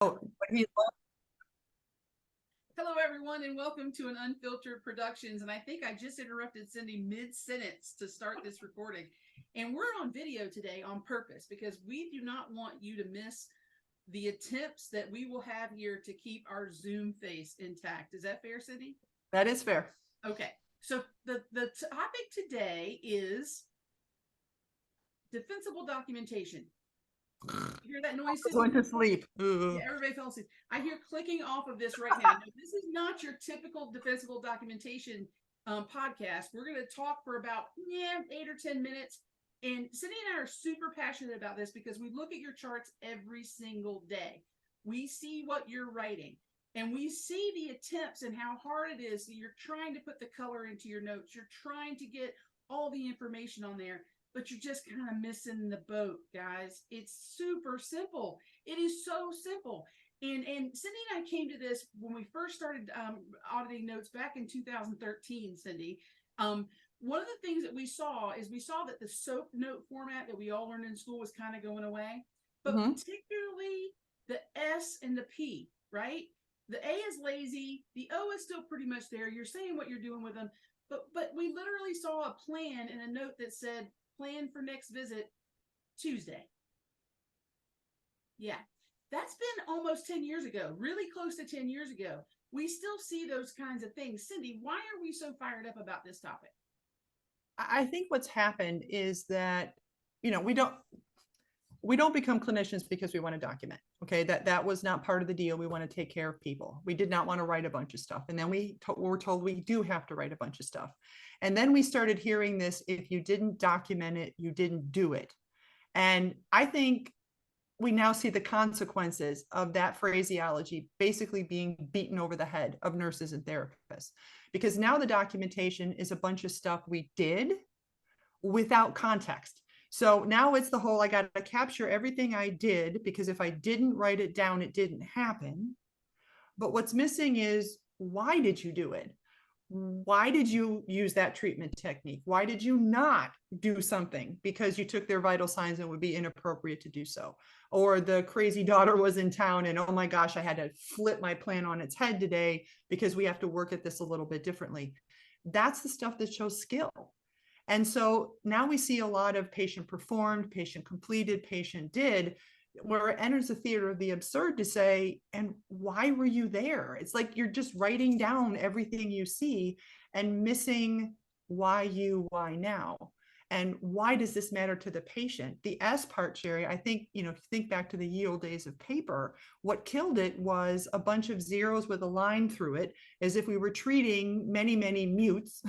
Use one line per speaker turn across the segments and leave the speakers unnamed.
Oh, but he
Hello, everyone, and welcome to an Unfiltered Productions. And I think I just interrupted Cindy mid-sentence to start this recording. And we're on video today on purpose because we do not want you to miss the attempts that we will have here to keep our Zoom face intact. Is that fair, Cindy?
that is fair.
Okay. So the topic today is defensible documentation. You hear that noise, Cindy?
Going to sleep.
Yeah, everybody fell asleep. I hear clicking off of this right now. Now, this is not your typical defensible documentation podcast. We're going to talk for about 8 or 10 minutes. And Cindy and I are super passionate about this because we look at your charts every single day. We see what you're writing, and we see the attempts and how hard it is that you're trying to put the color into your notes. You're trying to get all the information on there, but you're just kind of missing the boat, guys. It's super simple. It is so simple. And Cindy and I came to this when we first started auditing notes back in 2013, Cindy. One of the things that we saw is we saw that the SOAP note format that we all learned in school was kind of going away, but particularly the S and the P, right? The A is lazy. The O is still pretty much there. You're saying what you're doing with them, but we literally saw a plan in a note that said, plan for next visit Tuesday. Yeah, that's been almost 10 years ago, really close to 10 years ago. We still see those kinds of things. Cindy, why are we so fired up about this topic?
I think what's happened is that, we don't become clinicians because we want to document. Okay. That was not part of the deal. We want to take care of people. We did not want to write a bunch of stuff. And then we were told we do have to write a bunch of stuff. And then we started hearing this, if you didn't document it, you didn't do it. And I think we now see the consequences of that phraseology basically being beaten over the head of nurses and therapists, because now the documentation is a bunch of stuff we did without context. So now it's the whole, I got to capture everything I did, because if I didn't write it down, it didn't happen. But what's missing is, why did you do it? Why did you use that treatment technique? Why did you not do something because you took their vital signs and it would be inappropriate to do so? Or the crazy daughter was in town and, oh my gosh, I had to flip my plan on its head today because we have to work at this a little bit differently. That's the stuff that shows skill. And so now we see a lot of patient performed, patient completed, patient did, where it enters the theater of the absurd to say, and why were you there? It's like you're just writing down everything you see and missing why now. And why does this matter to the patient? The S part, Sherry, I think, if you think back to the ye old days of paper, what killed it was a bunch of zeros with a line through it, as if we were treating many, many mutes.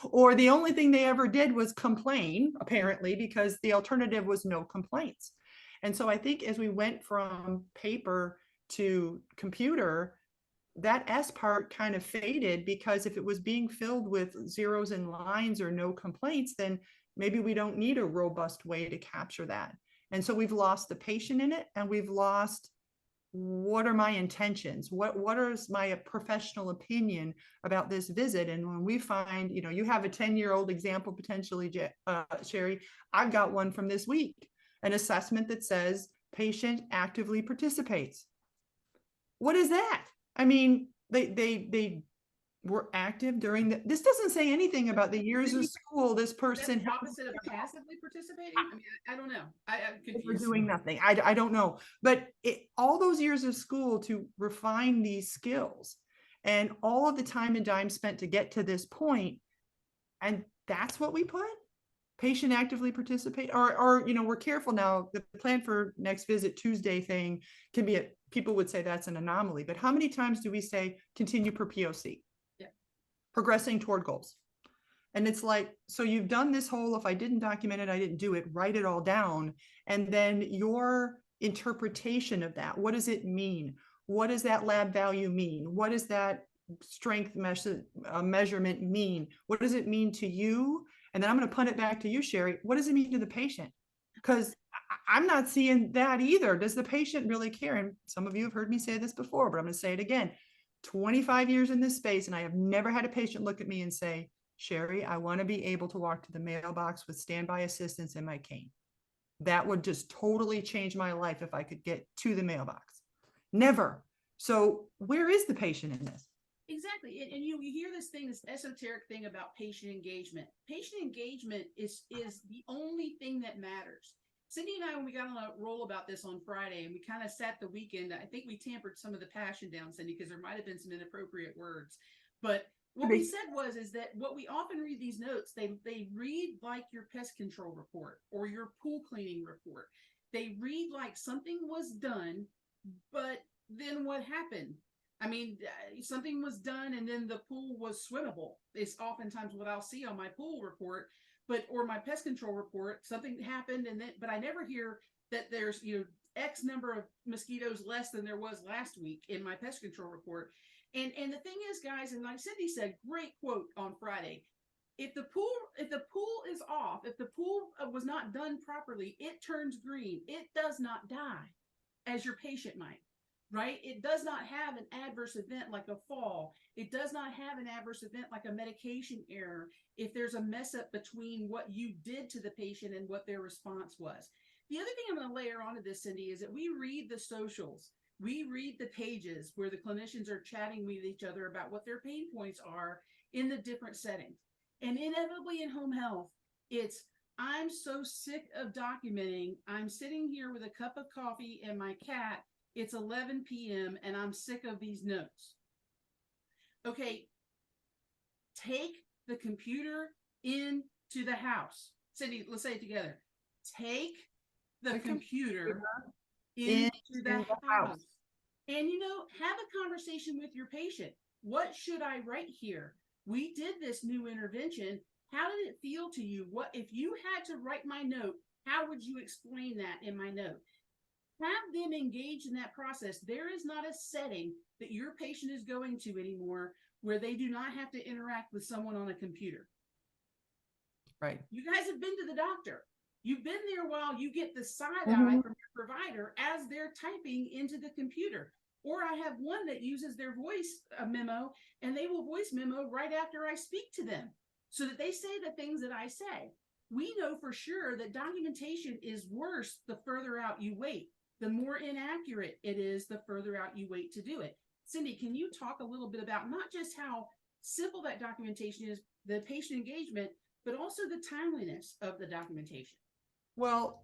Or the only thing they ever did was complain, apparently, because the alternative was no complaints. And so I think as we went from paper to computer, that S part kind of faded, because if it was being filled with zeros and lines or no complaints, then maybe we don't need a robust way to capture that. And so we've lost the patient in it, and we've lost, what are my intentions? What is my professional opinion about this visit? And when we find, you have a 10-year-old example potentially, Sherry, I've got one from this week, an assessment that says patient actively participates. What is that? I mean, they were active during this doesn't say anything about the years of school this person
That's the opposite of passively participating. I mean, I don't know. I'm
for
confused.
doing nothing. I don't know. But all those years of school to refine these skills, and all of the time and dime spent to get to this point, and that's what we put? Patient actively participate, or we're careful now. The plan for next visit Tuesday thing can be people would say that's an anomaly, but how many times do we say continue per POC?
Yeah.
Progressing toward goals. And it's like, so you've done this whole, if I didn't document it, I didn't do it, write it all down. And then your interpretation of that, what does it mean? What does that lab value mean? What does that strength measurement mean? What does it mean to you? And then I'm going to punt it back to you, Sherry. What does it mean to the patient? Because I'm not seeing that either. Does the patient really care? And some of you have heard me say this before, but I'm going to say it again. 25 years in this space, and I have never had a patient look at me and say, Sherry, I want to be able to walk to the mailbox with standby assistance in my cane. That would just totally change my life if I could get to the mailbox. Never. So where is the patient in this?
Exactly. And you hear this thing, this esoteric thing about patient engagement. Patient engagement is the only thing that matters. Cindy and I, when we got on a roll about this on Friday, and we kind of sat the weekend, I think we tampered some of the passion down, Cindy, because there might have been some inappropriate words. But what we said is that what we often read these notes, they read like your pest control report or your pool cleaning report. They read like something was done, but then what happened? I mean, something was done and then the pool was swimmable. It's oftentimes what I'll see on my pool report, or my pest control report. Something happened, but I never hear that there's X number of mosquitoes less than there was last week in my pest control report. And the thing is, guys, and like Cindy said, great quote on Friday. If the pool is off, if the pool was not done properly, it turns green. It does not die, as your patient might. Right? It does not have an adverse event like a fall. It does not have an adverse event like a medication error if there's a mess up between what you did to the patient and what their response was. The other thing I'm going to layer onto this, Cindy, is that we read the socials. We read the pages where the clinicians are chatting with each other about what their pain points are in the different settings. And inevitably in home health, it's, I'm so sick of documenting. I'm sitting here with a cup of coffee and my cat. It's 11 p.m. and I'm sick of these notes. Okay, take the computer into the house. Cindy, let's say it together. Take the computer into the house. And have a conversation with your patient. What should I write here? We did this new intervention. How did it feel to you? What if you had to write my note? How would you explain that in my note? Have them engage in that process. There is not a setting that your patient is going to anymore where they do not have to interact with someone on a computer.
Right.
You guys have been to the doctor. You've been there while you get the side eye from your provider as they're typing into the computer. Or I have one that uses their voice memo, and they will voice memo right after I speak to them so that they say the things that I say. We know for sure that documentation is worse the further out you wait. The more inaccurate it is, the further out you wait to do it. Cindy, can you talk a little bit about not just how simple that documentation is, the patient engagement, but also the timeliness of the documentation?
Well,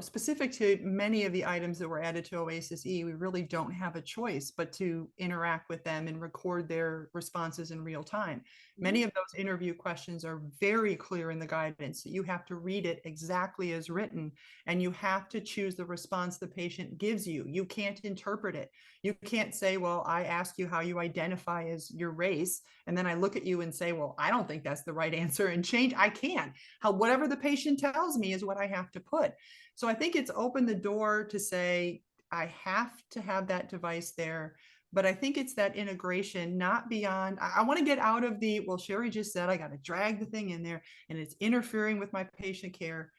specific to many of the items that were added to OASIS E, we really don't have a choice but to interact with them and record their responses in real time. Many of those interview questions are very clear in the guidance. You have to read it exactly as written, and you have to choose the response the patient gives you. You can't interpret it. You can't say, well, I ask you how you identify as your race, and then I look at you and say, well, I don't think that's the right answer, and change. I can't. Whatever the patient tells me is what I have to put. So I think it's opened the door to say, I have to have that device there. But I think it's that integration, not beyond. I want to get out of the, well, Sherry just said I got to drag the thing in there and it's interfering with my patient care.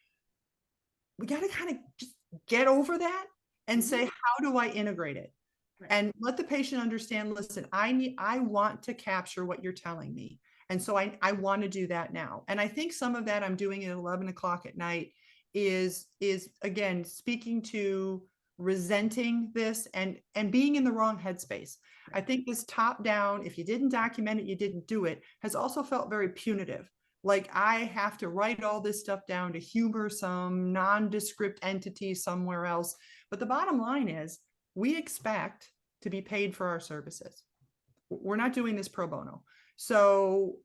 We got to kind of just get over that and say, how do I integrate it? Right. And let the patient understand, listen, I want to capture what you're telling me. And so I want to do that now. And I think some of that I'm doing at 11 o'clock at night is again, speaking to resenting this and being in the wrong headspace. I think this top down, if you didn't document it, you didn't do it, has also felt very punitive. Like I have to write all this stuff down to humor some nondescript entity somewhere else. But the bottom line is we expect to be paid for our services. We're not doing this pro bono. So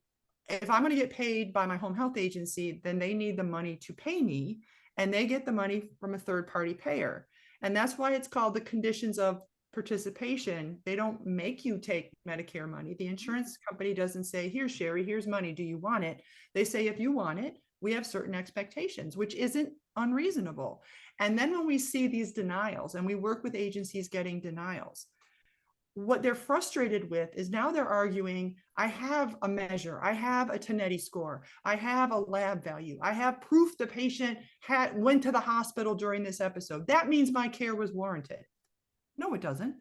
if I'm going to get paid by my home health agency, then they need the money to pay me, and they get the money from a third party payer. And that's why it's called the conditions of participation. They don't make you take Medicare money. The insurance company doesn't say, here, Sherry, here's money. Do you want it? They say, if you want it, we have certain expectations, which isn't unreasonable. And then when we see these denials, and we work with agencies getting denials, what they're frustrated with is now they're arguing, I have a measure, I have a Tonetti score, I have a lab value, I have proof the patient went to the hospital during this episode. That means my care was warranted. No, it doesn't.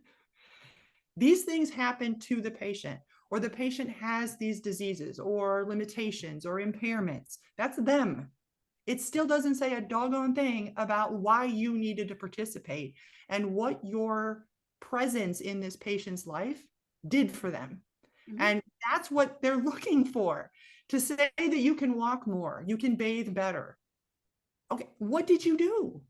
These things happen to the patient, or the patient has these diseases or limitations or impairments. That's them. It still doesn't say a doggone thing about why you needed to participate and what your presence in this patient's life did for them.
Mhm.
And that's what they're looking for, to say that you can walk more, you can bathe better. Okay, what did you do?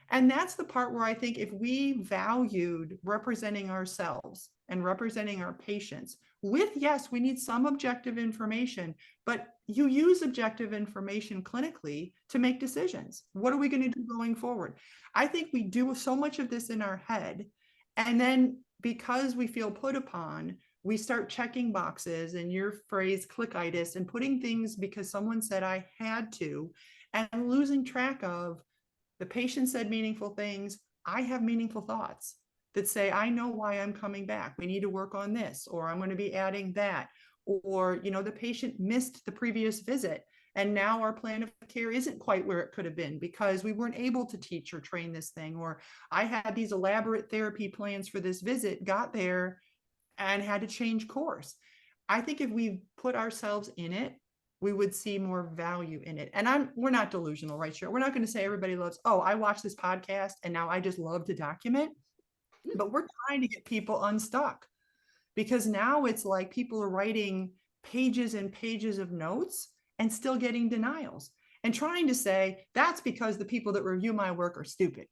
And that's the part where I think if we valued representing ourselves and representing our patients with, yes, we need some objective information, but you use objective information clinically to make decisions. What are we going to do going forward? I think we do so much of this in our head. And then because we feel put upon, we start checking boxes, and your phrase clickitis, and putting things because someone said I had to, and losing track of the patient said meaningful things. I have meaningful thoughts that say, I know why I'm coming back. We need to work on this, or I'm going to be adding that. Or, the patient missed the previous visit, and now our plan of care isn't quite where it could have been because we weren't able to teach or train this thing. Or I had these elaborate therapy plans for this visit, got there and had to change course. I think if we put ourselves in it, we would see more value in it. And we're not delusional, right? Sure. We're not going to say everybody loves, oh, I watched this podcast and now I just love to document. But we're trying to get people unstuck, because now it's like people are writing pages and pages of notes and still getting denials, and trying to say that's because the people that review my work are stupid.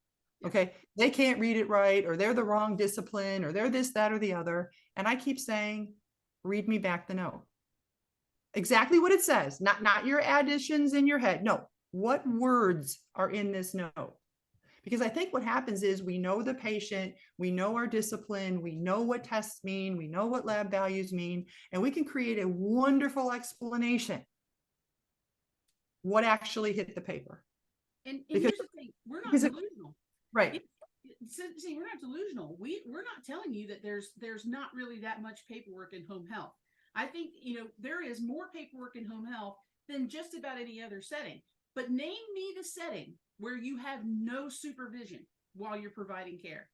Okay. They can't read it right, or they're the wrong discipline, or they're this, that, or the other. And I keep saying, read me back the note. Exactly what it says, not your additions in your head. No, what words are in this note? Because I think what happens is we know the patient, we know our discipline, we know what tests mean, we know what lab values mean, and we can create a wonderful explanation what actually hit the paper.
And
Because,
here's the thing, we're not
because
delusional.
right.
See, we're not delusional. We're not telling you that there's not really that much paperwork in home health. I think, there is more paperwork in home health than just about any other setting. But name me the setting where you have no supervision while you're providing care.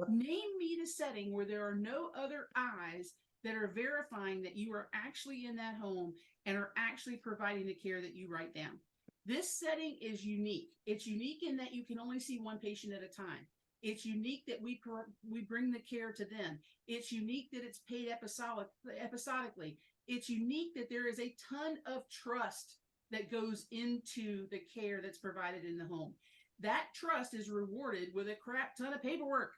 Name me the setting where there are no other eyes that are verifying that you are actually in that home and are actually providing the care that you write down. This setting is unique. It's unique in that you can only see one patient at a time. It's unique that we bring the care to them. It's unique that it's paid episodically. It's unique that there is a ton of trust that goes into the care that's provided in the home. That trust is rewarded with a crap ton of paperwork,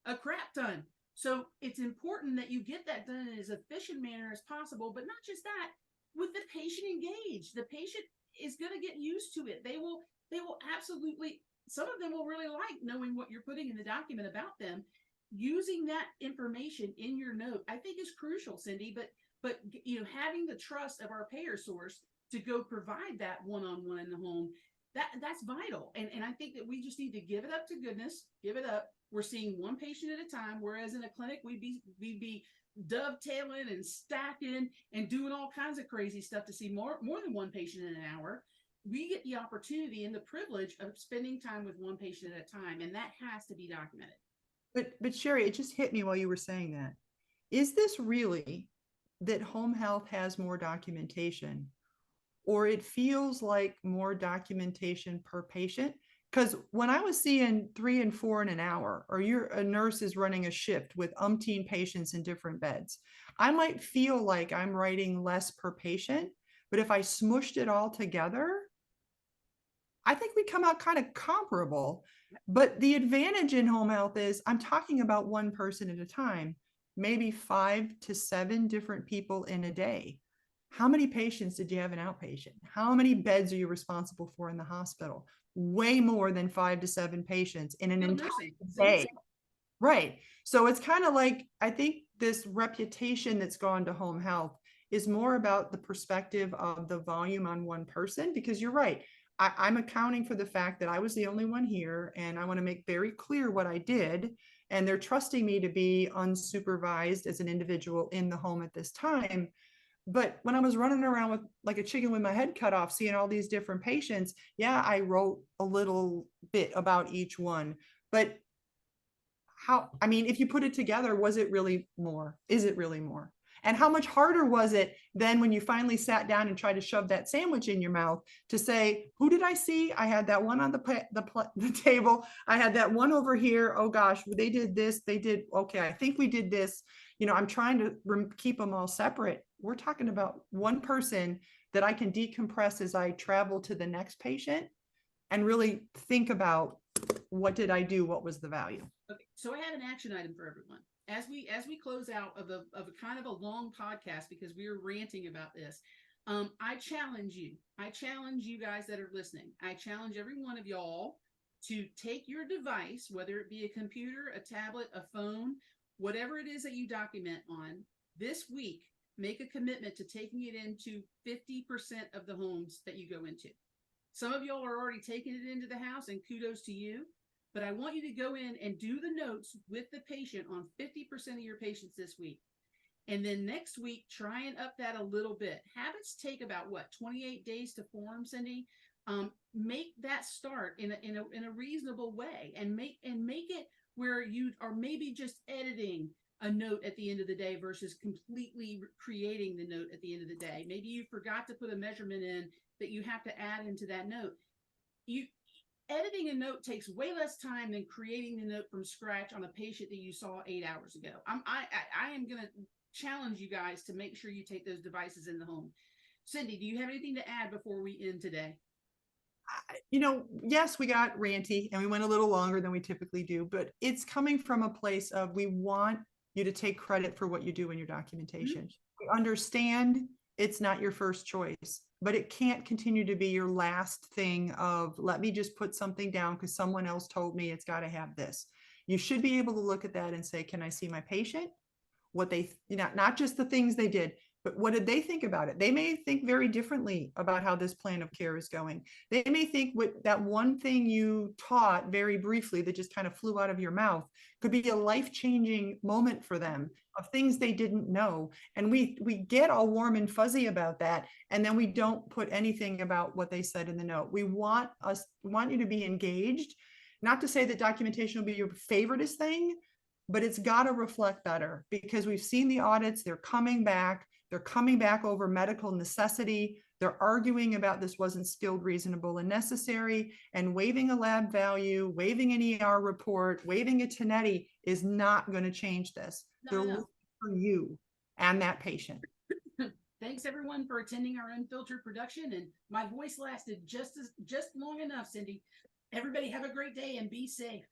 a crap ton. So it's important that you get that done in as efficient manner as possible, but not just that, with the patient engaged. The patient is going to get used to it. They will absolutely, some of them will really like knowing what you're putting in the document about them. Using that information in your note, I think, is crucial, Cindy, but having the trust of our payer source to go provide that one-on-one in the home, that's vital. And I think that we just need to give it up to goodness, give it up. We're seeing one patient at a time, whereas in a clinic, we'd be dovetailing and stacking and doing all kinds of crazy stuff to see more than one patient in an hour. We get the opportunity and the privilege of spending time with one patient at a time, and that has to be documented.
But Sherry, it just hit me while you were saying that. Is this really that home health has more documentation, or it feels like more documentation per patient? Because when I was seeing 3 and 4 in an hour, or a nurse is running a shift with umpteen patients in different beds, I might feel like I'm writing less per patient. But if I smushed it all together, I think we come out kind of comparable. But the advantage in home health is I'm talking about one person at a time, maybe 5 to 7 different people in a day. How many patients did you have in outpatient? How many beds are you responsible for in the hospital? Way more than 5 to 7 patients in an entire day. Right. So it's kind of like, I think this reputation that's gone to home health is more about the perspective of the volume on one person, because you're right. I'm accounting for the fact that I was the only one here, and I want to make very clear what I did. And they're trusting me to be unsupervised as an individual in the home at this time. But when I was running around with like a chicken with my head cut off, seeing all these different patients, yeah, I wrote a little bit about each one. But if you put it together, was it really more? Is it really more? And how much harder was it then when you finally sat down and tried to shove that sandwich in your mouth to say, who did I see? I had that one on the table. I had that one over here. Oh gosh, they did this. They did. Okay, I think we did this. You know, I'm trying to keep them all separate. We're talking about one person that I can decompress as I travel to the next patient and really think about, what did I do? What was the value?
Okay, so I have an action item for everyone. As we close out of a kind of a long podcast because we were ranting about this, I challenge you. I challenge you guys that are listening. I challenge every one of y'all to take your device, whether it be a computer, a tablet, a phone, whatever it is that you document on, this week, make a commitment to taking it into 50% of the homes that you go into. Some of y'all are already taking it into the house, and kudos to you. But I want you to go in and do the notes with the patient on 50% of your patients this week. And then next week, try and up that a little bit. Habits take about 28 days to form, Cindy. Make that start in a reasonable way, and make it where you are maybe just editing a note at the end of the day versus completely creating the note at the end of the day. Maybe you forgot to put a measurement in that you have to add into that note. Editing a note takes way less time than creating the note from scratch on a patient that you saw 8 hours ago. I am going to challenge you guys to make sure you take those devices in the home. Cindy, do you have anything to add before we end today?
You know, yes, we got ranty and we went a little longer than we typically do, but it's coming from a place of, we want you to take credit for what you do in your documentation. Mm-hmm. We understand it's not your first choice, but it can't continue to be your last thing of, let me just put something down because someone else told me it's got to have this. You should be able to look at that and say, can I see my patient? What they, not just the things they did, but what did they think about it? They may think very differently about how this plan of care is going. They may think what that one thing you taught very briefly that just kind of flew out of your mouth could be a life-changing moment for them of things they didn't know. And we get all warm and fuzzy about that. And then we don't put anything about what they said in the note. We want you to be engaged, not to say that documentation will be your favoriteest thing, but it's got to reflect better, because we've seen the audits. They're coming back over medical necessity. They're arguing about this wasn't skilled, reasonable, and necessary, and waiving a lab value, waiving an ER report, waiving a Tenetti is not going to change this. They're looking for you and that patient.
Thanks everyone for attending our Unfiltered production, and my voice lasted just long enough, Cindy. Everybody have a great day and be safe.